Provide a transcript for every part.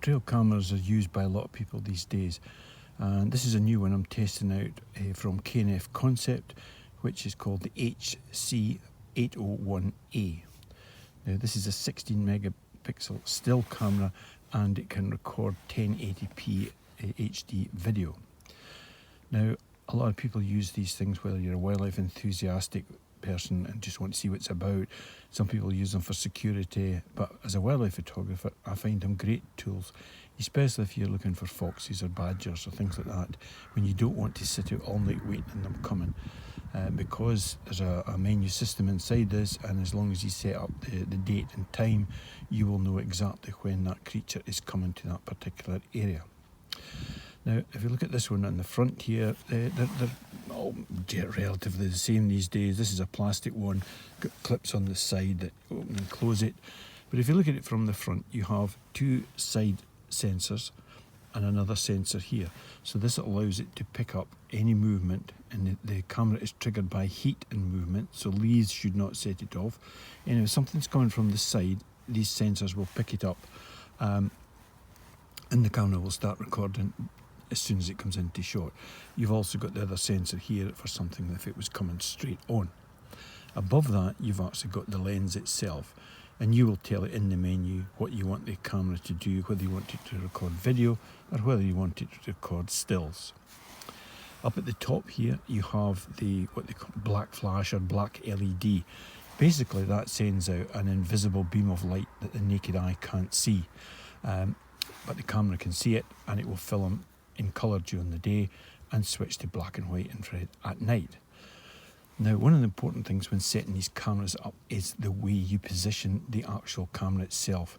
trail cameras are used by a lot of people these days, and this is a new one I'm testing out from K&F Concept, which is called the HC801A. Now this is a 16 megapixel still camera, and it can record 1080p HD video. Now a lot of people use these things, whether you're a wildlife enthusiastic person and just want to see what it's about. Some people use them for security, but as a wildlife photographer I find them great tools, especially if you're looking for foxes or badgers or things like that, when you don't want to sit out all night waiting on them coming, because there's a menu system inside this, and as long as you set up the date and time, you will know exactly when that creature is coming to that particular area. Now, if you look at this one on the front here, they're all relatively the same these days. This is a plastic one, got clips on the side that open and close it. But if you look at it from the front, you have two side sensors and another sensor here. So this allows it to pick up any movement, and the camera is triggered by heat and movement, so leaves should not set it off. And if something's coming from the side, these sensors will pick it up, and the camera will start recording as soon as it comes into shot. You've also got the other sensor here for something if it was coming straight on. Above that, you've actually got the lens itself, and you will tell it in the menu what you want the camera to do, whether you want it to record video or whether you want it to record stills. Up at the top here, you have what they call black flash or black LED. Basically, that sends out an invisible beam of light that the naked eye can't see, but the camera can see it, and it will film in colour during the day and switch to black and white infrared at night. Now, one of the important things when setting these cameras up is the way you position the actual camera itself.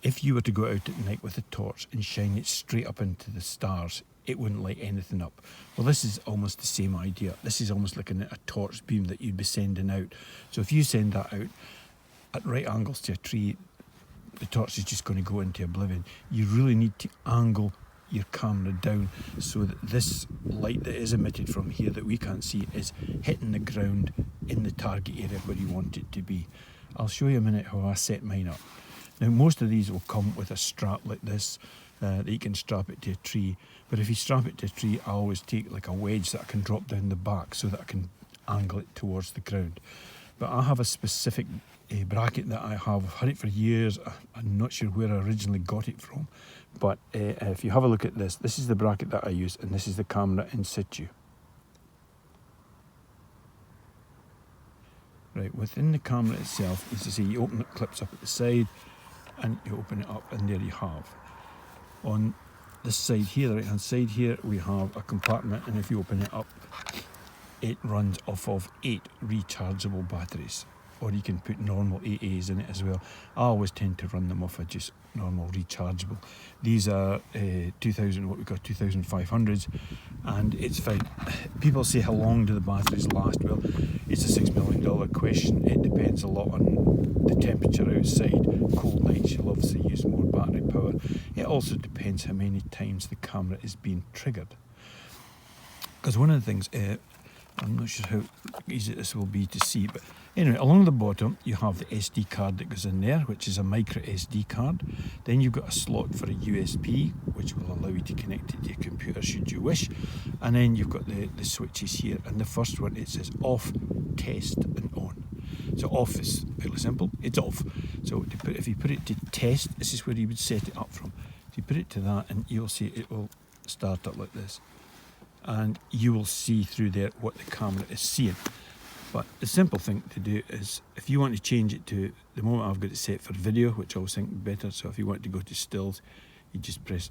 If you were to go out at night with a torch and shine it straight up into the stars, it wouldn't light anything up. Well, this is almost the same idea. This is almost like a torch beam that you'd be sending out. So if you send that out at right angles to a tree, the torch is just going to go into oblivion. You really need to angle your camera down so that this light that is emitted from here that we can't see is hitting the ground in the target area where you want it to be. I'll show you a minute how I set mine up. Now, most of these will come with a strap like this that you can strap it to a tree, but if you strap it to a tree, I always take like a wedge that I can drop down the back so that I can angle it towards the ground. But I have a specific bracket that I have. I've had it for years. I'm not sure where I originally got it from, but if you have a look at this, this is the bracket that I use, and this is the camera in situ. Right, within the camera itself, as you see, you open it, clips up at the side, and you open it up, and there you have. On this side here, the right hand side here, we have a compartment, and if you open it up, it runs off of 8 rechargeable batteries, or you can put normal AAs in it as well. I always tend to run them off of just normal rechargeable. These are 2500s, and it's fine. People say, how long do the batteries last? Well, it's a $6 million question. It depends a lot on the temperature outside. Cold nights, you'll obviously use more battery power. It also depends how many times the camera is being triggered. Because one of the things, I'm not sure how easy this will be to see, but anyway, along the bottom you have the SD card that goes in there, which is a micro SD card. Then you've got a slot for a USB, which will allow you to connect it to your computer should you wish. And then you've got the switches here, and the first one, it says off, test and on. So off is fairly simple, it's off. So if you put it to test, this is where you would set it up from. If you put it to that, and you'll see it will start up like this, and you will see through there what the camera is seeing. But the simple thing to do is, if you want to change it to, the moment I've got it set for video, which I always think better, so if you want to go to stills, you just press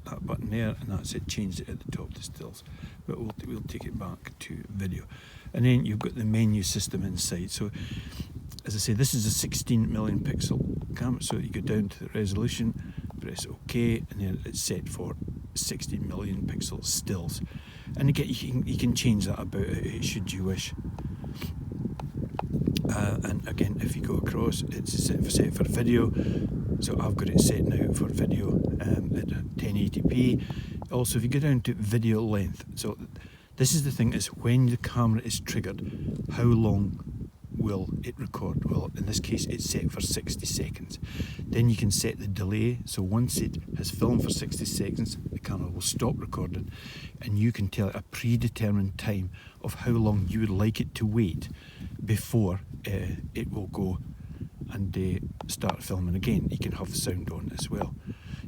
that button there, and that's it, changed it at the top to stills. But we'll take it back to video. And then you've got the menu system inside. So as I say, this is a 16 million pixel camera, so you go down to the resolution, press OK, and then it's set for 60 million pixel stills. And again, you can change that about should you wish. And again, if you go across, it's set for video. So I've got it set now for video at 1080p. Also, if you go down to video length, so this is the thing, is when the camera is triggered, how long will it record? Well, in this case, it's set for 60 seconds. Then you can set the delay. So once it has filmed for 60 seconds, the camera will stop recording, and you can tell it a predetermined time of how long you would like it to wait before it will go and start filming again. You can have the sound on as well.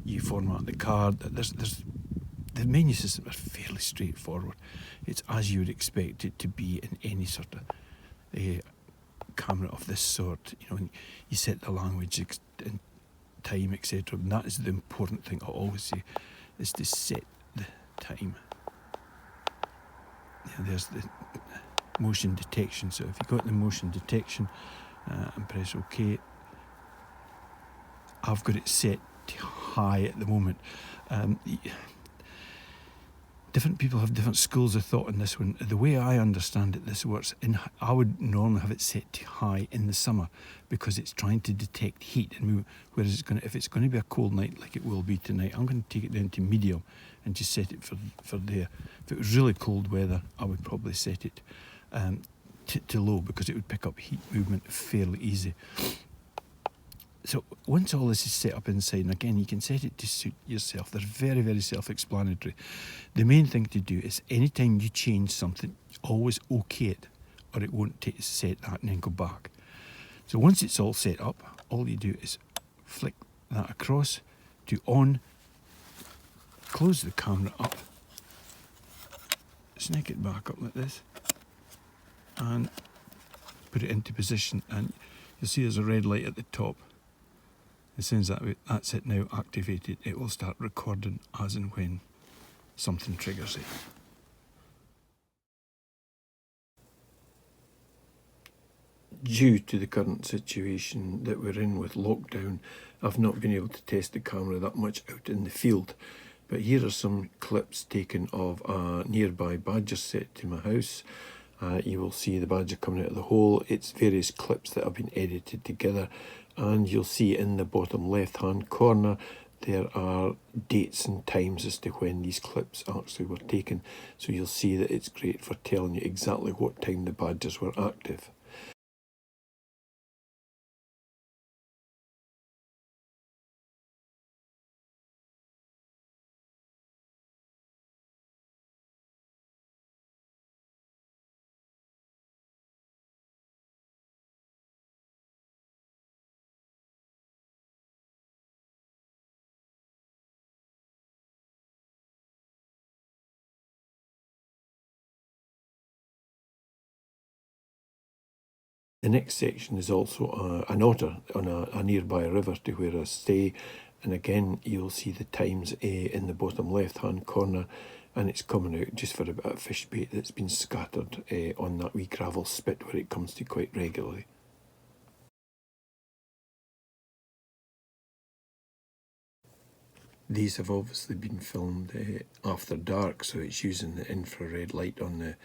You format the card. The menu system is fairly straightforward. It's as you would expect it to be in any sort of camera of this sort. You know, and you set the language and time, etc. And that is the important thing I always say, is to set the time. There's the motion detection. So if you got the motion detection and press OK, I've got it set to high at the moment. Different people have different schools of thought on this one. The way I understand it, this works. I would normally have it set to high in the summer because it's trying to detect heat and move. Whereas if it's going to be a cold night like it will be tonight, I'm going to take it down to medium and just set it for there. If it was really cold weather, I would probably set it to low because it would pick up heat movement fairly easy. So once all this is set up inside, and again, you can set it to suit yourself. They're very, very self-explanatory. The main thing to do is anytime you change something, always OK it, or it won't set that and then go back. So once it's all set up, all you do is flick that across to on, close the camera up, snake it back up like this, and put it into position. And you'll see there's a red light at the top. As soon as that's it now activated, it will start recording as and when something triggers it. Due to the current situation that we're in with lockdown, I've not been able to test the camera that much out in the field. But here are some clips taken of a nearby badger set to my house. You will see the badger coming out of the hole. It's various clips that have been edited together. And you'll see in the bottom left-hand corner, there are dates and times as to when these clips actually were taken. So you'll see that it's great for telling you exactly what time the badgers were active. The next section is also an otter on a nearby river to where I stay, and again you'll see the times in the bottom left hand corner, and it's coming out just for a bit of fish bait that's been scattered on that wee gravel spit where it comes to quite regularly. These have obviously been filmed after dark, so it's using the infrared light on the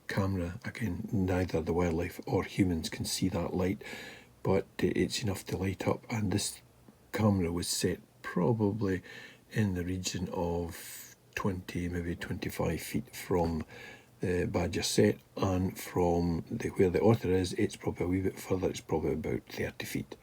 camera. Again, neither the wildlife or humans can see that light, but it's enough to light up. And this camera was set probably in the region of 20, maybe 25 feet from the badger set, and from where the otter is, it's probably a wee bit further. It's probably about 30 feet.